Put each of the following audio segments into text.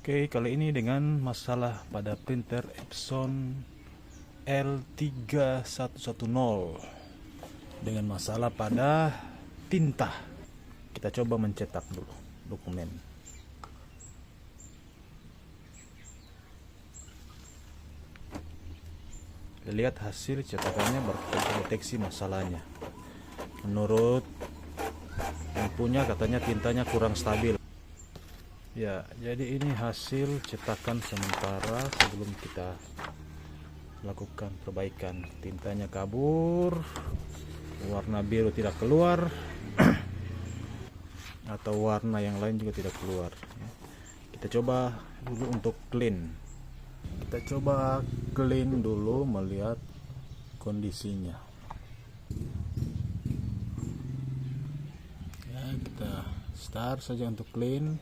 Oke, kali ini dengan masalah pada printer Epson L3110 dengan masalah pada tinta. Kita coba mencetak dulu dokumen. Lihat hasil cetakannya baru kita deteksi masalahnya. Menurut yang punya katanya tintanya kurang stabil. Ya, jadi ini hasil cetakan sementara sebelum kita lakukan perbaikan. Tintanya kabur, warna biru tidak keluar, atau warna yang lain juga tidak keluar. Kita coba dulu untuk clean. Kita coba clean dulu melihat kondisinya. Ya, kita start saja untuk clean.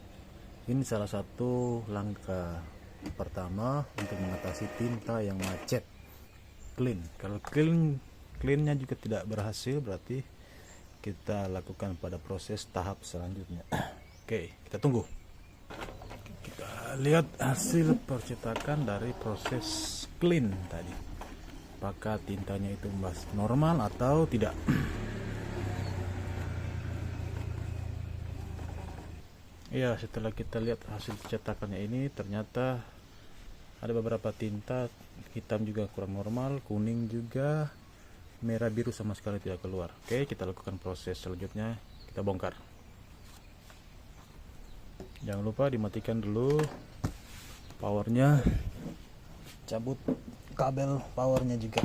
Ini salah satu langkah pertama untuk mengatasi tinta yang macet. Clean. Kalau cleannya juga tidak berhasil, berarti kita lakukan pada proses tahap selanjutnya. Oke, kita tunggu. Kita lihat hasil percetakan dari proses clean tadi. Apakah tintanya itu masih normal atau tidak? Ya, setelah kita lihat hasil cetakannya ini, ternyata ada beberapa tinta hitam juga kurang normal, kuning juga, merah biru sama sekali tidak keluar. Oke, kita lakukan proses selanjutnya, kita bongkar. Jangan lupa dimatikan dulu powernya, cabut kabel powernya juga.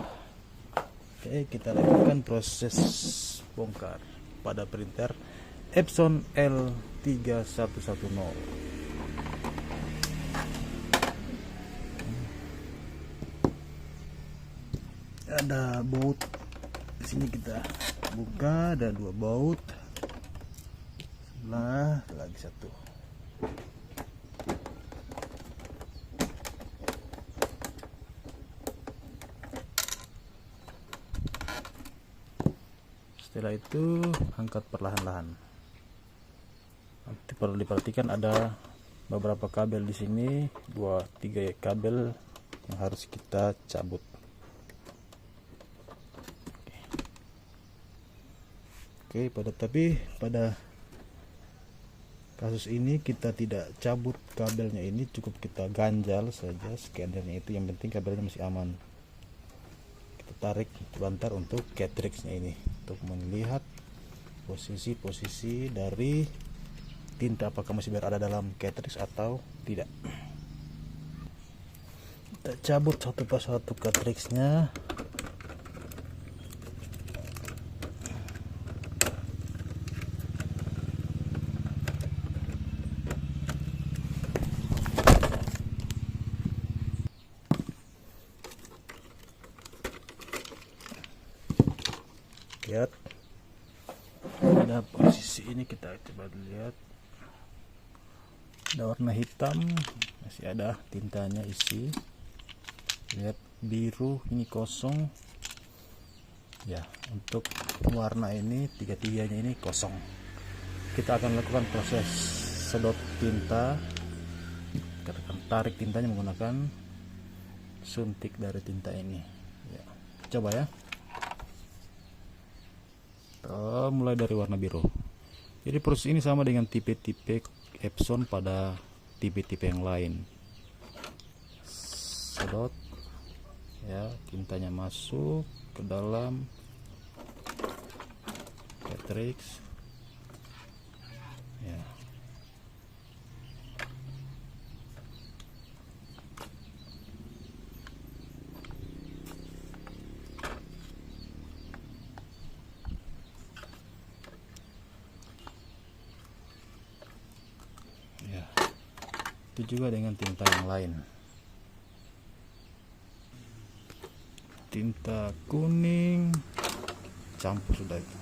Oke, kita lakukan proses bongkar pada printer Epson L3110. Ada baut di sini, kita buka, ada 2 baut. Sebelah lagi satu. Setelah itu angkat perlahan-lahan. Nanti perlu diperhatikan ada beberapa kabel di sini, 2-3 kabel yang harus kita cabut. Oke, pada kasus ini kita tidak cabut kabelnya, ini cukup kita ganjal saja scannernya itu, yang penting kabelnya masih aman. Kita tarik sebentar untuk cartridge-nya ini untuk melihat posisi dari tinta, apakah masih berada dalam cartridge atau tidak. Kita cabut satu persatu cartridge-nya. Lihat, pada posisi ini kita coba lihat, ada warna hitam, masih ada tintanya isi. Lihat biru ini kosong. Ya, untuk warna ini tiga-tiganya ini kosong. Kita akan lakukan proses sedot tinta. Kita akan tarik tintanya menggunakan suntik dari tinta ini. Ya, coba ya. Mulai dari warna biru. Jadi proses ini sama dengan tipe-tipe Epson pada tipe-tipe yang lain. Sedot, ya, tintanya masuk ke dalam cartridge. Ya. Itu juga dengan tinta yang lain. Tinta kuning campur sudah itu.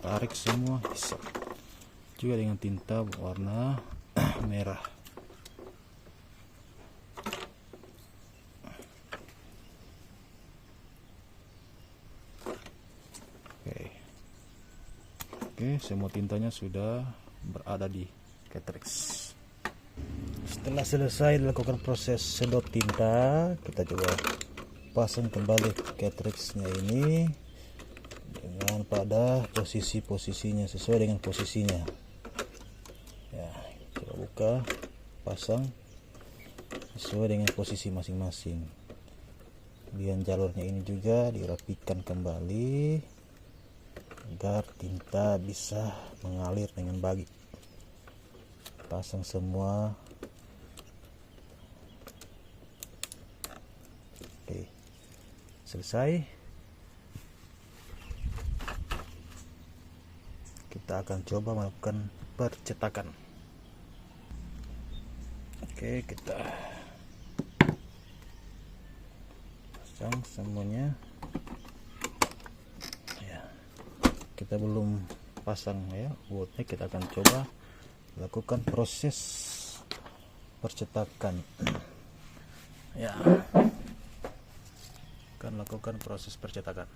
Tarik semua, hisap. Juga dengan tinta warna merah. Oke, semua tintanya sudah berada di cartridge. Setelah selesai dilakukan proses sedot tinta, kita coba pasang kembali cartridge-nya ini dengan pada posisinya sesuai dengan posisinya. Ya, coba buka, pasang sesuai dengan posisi masing-masing. Kemudian jalurnya ini juga dirapikan kembali agar tinta bisa mengalir dengan baik. Pasang semua. Oke, selesai. Kita akan coba melakukan percetakan. Oke, kita pasang semuanya. Ya, kita belum pasang ya boardnya. Kita akan coba lakukan proses percetakan. Ya, akan lakukan proses percetakan.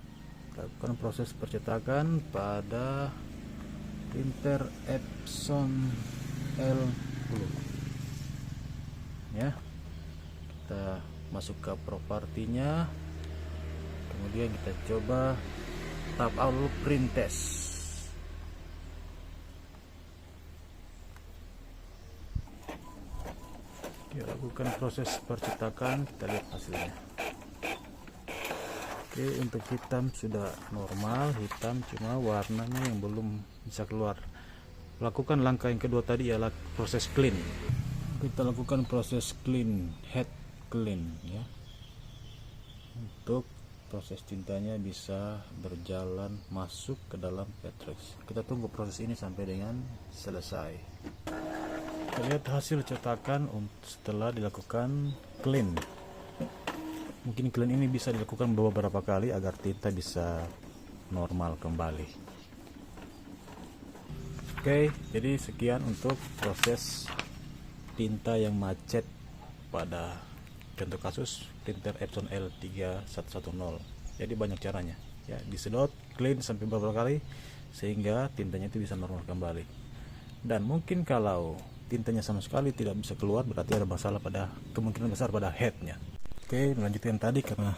Lakukan proses percetakan pada printer Epson L10. Ya, kita masuk ke propertinya, kemudian kita coba tap out dulu print test. Kita lakukan proses percetakan, kita lihat hasilnya. Oke, untuk hitam sudah normal, hitam cuma warnanya yang belum bisa keluar. Lakukan langkah yang kedua tadi ialah proses clean. Kita lakukan proses clean, head clean ya, untuk proses tintanya bisa berjalan masuk ke dalam cartridge. Kita tunggu proses ini sampai dengan selesai. Kita lihat hasil cetakan setelah dilakukan clean. Mungkin clean ini bisa dilakukan beberapa kali agar tinta bisa normal kembali. Oke, jadi sekian untuk proses tinta yang macet pada contoh kasus printer Epson L3110. Jadi banyak caranya ya, disedot, clean sampai beberapa kali sehingga tintanya itu bisa normal kembali. Dan mungkin kalau tintanya sama sekali tidak bisa keluar, berarti ada masalah pada, kemungkinan besar pada headnya. Oke, melanjutkan tadi, karena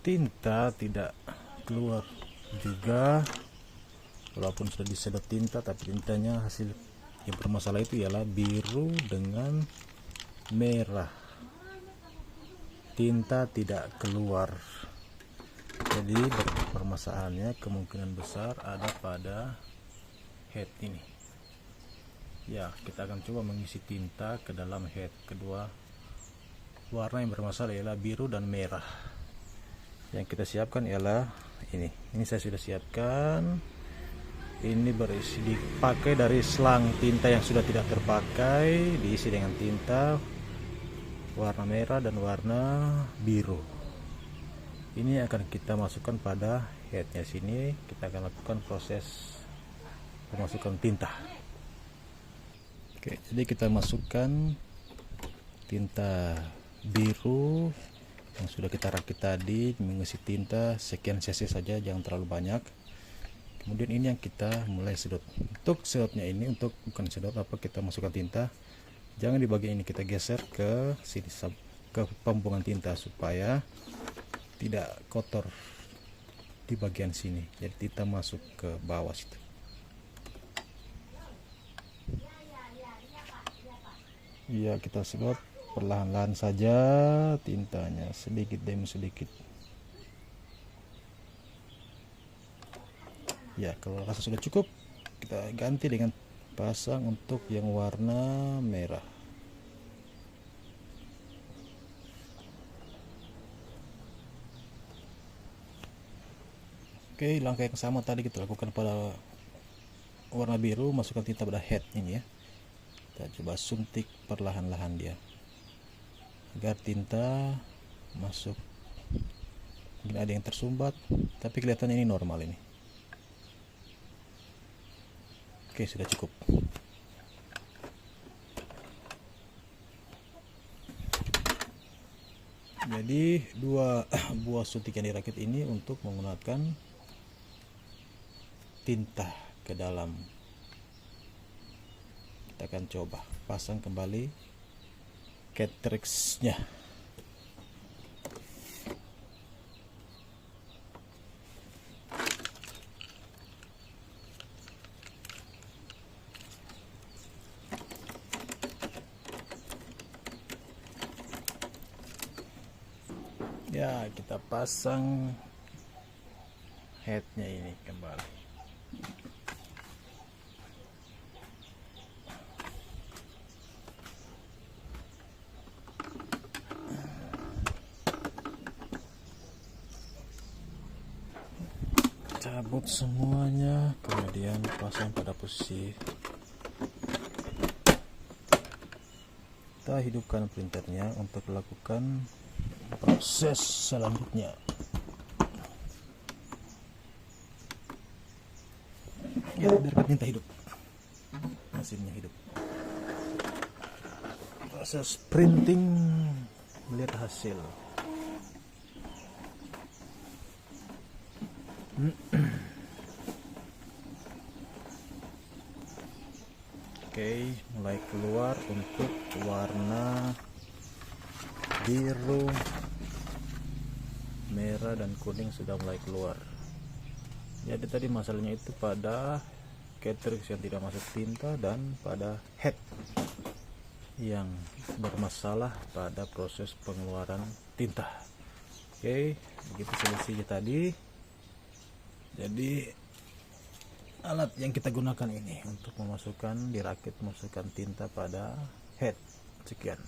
tinta tidak keluar juga walaupun sudah disedot tinta, tapi tintanya hasil yang bermasalah itu ialah biru dengan merah. Tinta tidak keluar. Jadi permasalahannya kemungkinan besar ada pada head ini. Ya, kita akan coba mengisi tinta ke dalam head. Kedua warna yang bermasalah ialah biru dan merah. Yang kita siapkan ialah ini. Ini saya sudah siapkan. Ini berisi, dipakai dari selang tinta yang sudah tidak terpakai, diisi dengan tinta warna merah dan warna biru. Ini akan kita masukkan pada headnya. Sini kita akan lakukan proses pemasukan tinta. Oke, jadi kita masukkan tinta biru yang sudah kita rakit tadi, mengisi tinta sekian cc saja, jangan terlalu banyak. Kemudian ini yang kita mulai sedot. Untuk sedotnya ini, untuk bukan sedot apa, kita masukkan tinta, jangan di bagian ini, kita geser ke sini, ke pembuangan tinta supaya tidak kotor di bagian sini. Jadi tinta masuk ke bawah situ. Ya, kita sedot perlahan-lahan saja tintanya, sedikit demi sedikit. Ya, kalau rasa sudah cukup, kita ganti dengan pasang untuk yang warna merah. Oke, langkah yang sama tadi kita lakukan pada warna biru, masukkan tinta pada head ini ya. Kita coba suntik perlahan-lahan dia agar tinta masuk. Mungkin ada yang tersumbat, tapi kelihatannya ini normal ini. Oke, sudah cukup. Jadi dua buah suntik yang dirakit ini untuk menggunakan tinta ke dalam. Kita akan coba pasang kembali cartridge-nya. Ya, kita pasang headnya ini kembali. Cabut semuanya, kemudian pasang pada posisi. Kita hidupkan printernya untuk melakukan proses selanjutnya. Ya, biarkan tinta hidup, mesinnya hidup. Proses printing, melihat hasil. Oke, mulai keluar untuk warna biru, merah dan kuning sudah mulai keluar. Jadi tadi masalahnya itu pada cartridge yang tidak masuk tinta dan pada head yang bermasalah pada proses pengeluaran tinta. Oke, begitu solusinya tadi. Jadi alat yang kita gunakan ini untuk memasukkan, dirakit, memasukkan tinta pada head. Sekian.